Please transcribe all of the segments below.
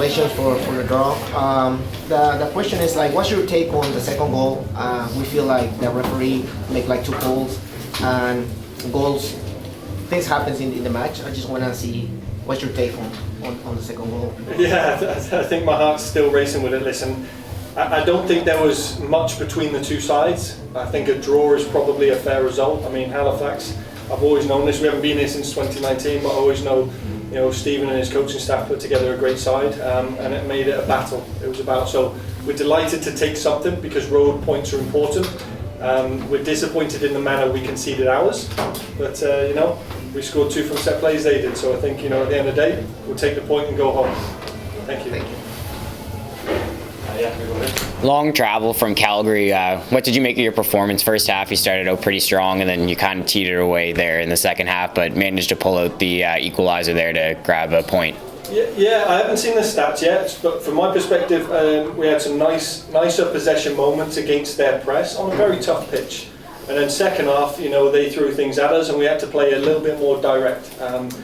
Congratulations for the draw. The question is like, what's your take on the second goal? We feel like the referee make like two calls and goals. Things happens in the match. I just want to see what's your take on the second goal. Yeah, I think my heart's still racing with it. Listen, I don't think there was much between the two sides. I think a draw is probably a fair result. I mean, Halifax, I've always known this. We haven't been here since 2019, but I always know, Stephen and his coaching staff put together a great side, and it made it a battle. It was about, so we're delighted to take something because road points are important. We're disappointed in the manner we conceded ours, but we scored 2 from set plays, they did. So I think at the end of the day, we'll take the point and go home. Thank you. Thank you. Long travel from Calgary. What did you make of your performance? First half, you started out pretty strong, and then you kind of teetered away there in the second half, but managed to pull out the equalizer there to grab a point. Yeah, I haven't seen the stats yet, but from my perspective, we had some nicer possession moments against their press on a very tough pitch. And then second half, they threw things at us, and we had to play a little bit more direct,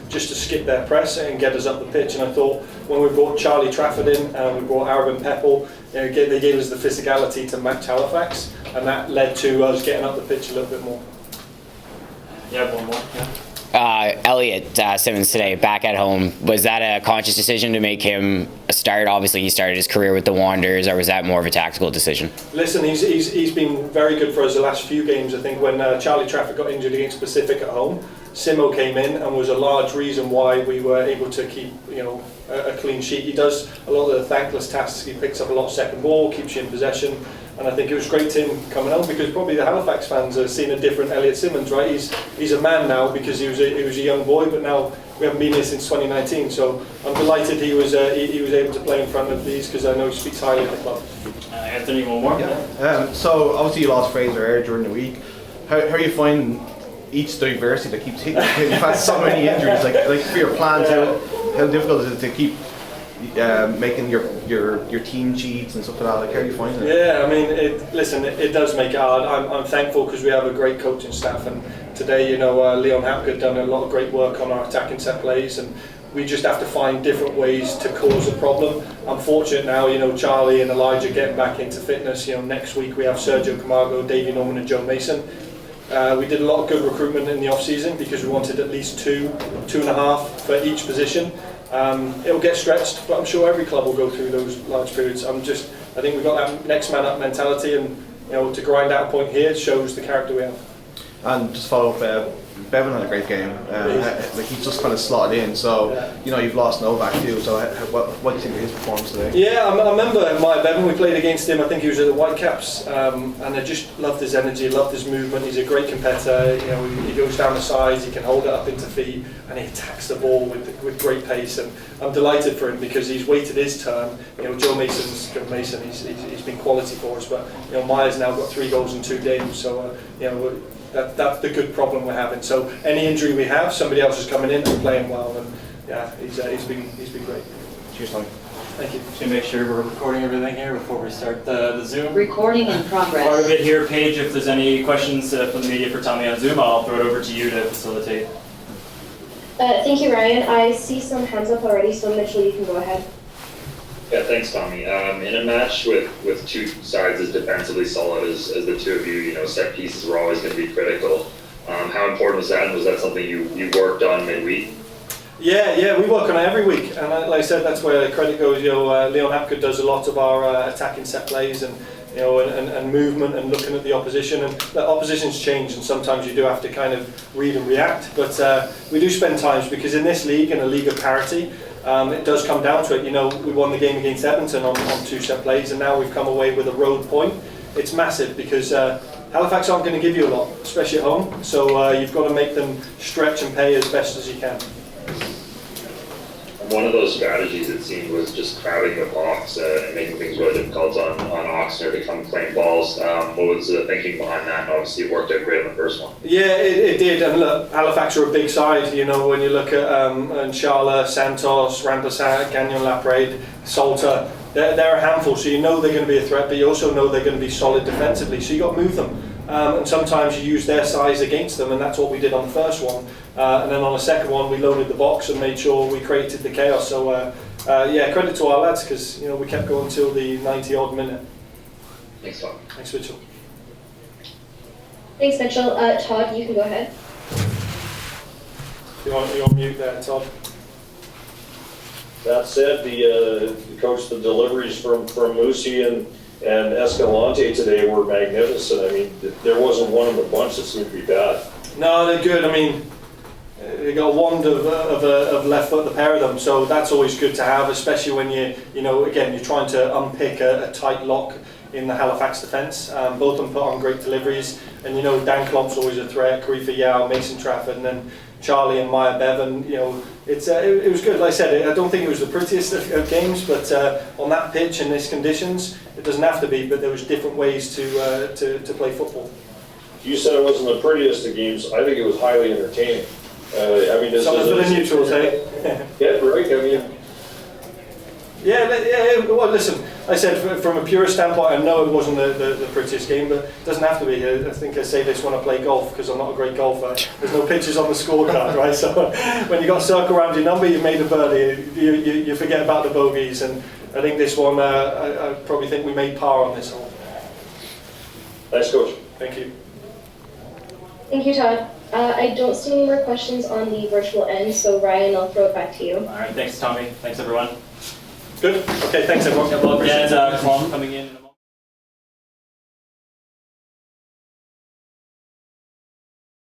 just to skip their press and get us up the pitch. And I thought when we brought Charlie Trafford in and we brought Arabin Peppel, they gave us the physicality to match Halifax, and that led to us getting up the pitch a little bit more. Yeah, one more. Yeah. Elliot Simmons today, back at home. Was that a conscious decision to make him a start? Obviously, he started his career with the Wanderers, or was that more of a tactical decision? Listen, he's been very good for us the last few games. I think when Charlie Trafford got injured against Pacific at home, Simo came in and was a large reason why we were able to keep a clean sheet. He does a lot of the thankless tasks. He picks up a lot of second ball, keeps you in possession. And I think it was great to him coming on, because probably the Halifax fans are seeing a different Elliot Simmons, right? He's a man now, because he was a young boy, but now we haven't been here since 2019. So I'm delighted he was able to play in front of these, because I know he speaks highly of the club. Anthony, one more. Yeah. So obviously you lost Fraser Air during the week. How are you finding each diversity that keeps hitting? You've had so many injuries. Like for your plans, how difficult is it to keep making your team sheets and stuff like that? Like, how are you finding it? Yeah, I mean, it does make it hard. I'm thankful because we have a great coaching staff, and today, Leon Hapgood done a lot of great work on our attacking set plays, and we just have to find different ways to cause a problem. I'm fortunate now, Charlie and Elijah getting back into fitness. Next week we have Sergio Camargo, Davey Norman and Joe Mason. We did a lot of good recruitment in the off-season because we wanted at least 2.5 for each position. It'll get stretched, but I'm sure every club will go through those large periods. I think we've got that next man up mentality, and to grind out a point here shows the character we have. And just follow up, Bevan had a great game. He's just kind of slotted in. So you've lost Novak too. So what do you think of his performance today? Yeah, I remember Mike Bevan. We played against him. I think he was at the Whitecaps, and I just loved his energy, loved his movement. He's a great competitor. He goes down the sides, he can hold it up into feet, and he attacks the ball with great pace. And I'm delighted for him because he's waited his turn. Joe Mason's he's been quality for us, but Myers now got 3 goals in 2 games. So that's the good problem we're having. So any injury we have, somebody else is coming in and playing well, and he's been great. Cheers, Tommy. Thank you. Just to make sure we're recording everything here before we start the Zoom. Recording in progress. While we're a bit here, Paige, if there's any questions from the media for Tommy on Zoom, I'll throw it over to you to facilitate. Thank you, Ryan. I see some hands up already, so Mitchell, you can go ahead. Yeah, thanks, Tommy. In a match with two sides as defensively solid as the two of you, set pieces were always going to be critical. How important was that, and was that something you worked on midweek? Yeah, we work on it every week, and like I said, that's where the credit goes. Leon Hapgood does a lot of our attacking set plays and movement and looking at the opposition, and the opposition's change, and sometimes you do have to kind of read and react. But we do spend times, because in this league, in a league of parity, it does come down to it. We won the game against Edmonton on 2 set plays, and now we've come away with a road point. It's massive because Halifax aren't going to give you a lot, especially at home. So you've got to make them stretch and pay as best as you can. One of those strategies, it seemed, was just crowding the box and making things really difficult on Oxner to come claim balls. What was the thinking behind that? Obviously, it worked out great in the first one. Yeah, it did. And look, Halifax are a big side. When you look at Nshala, Santos, Rampersat, Gagnon Laprade, Salter, they're a handful. So they're going to be a threat, but you also know they're going to be solid defensively. So you got to move them. And sometimes you use their size against them, and that's what we did on the first one. And then on the second one, we loaded the box and made sure we created the chaos. So yeah, credit to our lads because we kept going till the 90-odd minute. Thanks, Tom. Thanks, Mitchell. Thanks, Mitchell. Todd, you can go ahead. You're on mute there, Todd. That said, the coach, the deliveries from Musi and Escalante today were magnificent. I mean, there wasn't one in the bunch that seemed to be bad. No, they're good. I mean, they got a wand of left foot, the pair of them, so that's always good to have, especially when again, you're trying to unpick a tight lock in the Halifax defence. Both of them put on great deliveries, and Dan Klopp's always a threat, Karifa Yao, Mason Trafford, and then Charlie and Maya Bevan. It was good. Like I said, I don't think it was the prettiest of games, but on that pitch in these conditions, it doesn't have to be, but there was different ways to play football. You said it wasn't the prettiest of games. I think it was highly entertaining. I mean, Some of the neutrals, eh? Yeah, right. I mean, yeah. Well, listen, I said from a purist standpoint, I know it wasn't the prettiest game, but it doesn't have to be. I think I say this when I play golf because I'm not a great golfer. There's no pictures on the scorecard, right? So when you got a circle around your number, you made a birdie. You forget about the bogeys, and I think this one, I probably think we made par on this hole. nice, Coach. Thank you. Thank you, Todd. I don't see any more questions on the virtual end, so Ryan, I'll throw it back to you. All right, thanks, Tommy. Thanks, everyone. Good. Okay, thanks everyone. Good luck, and Klum coming in.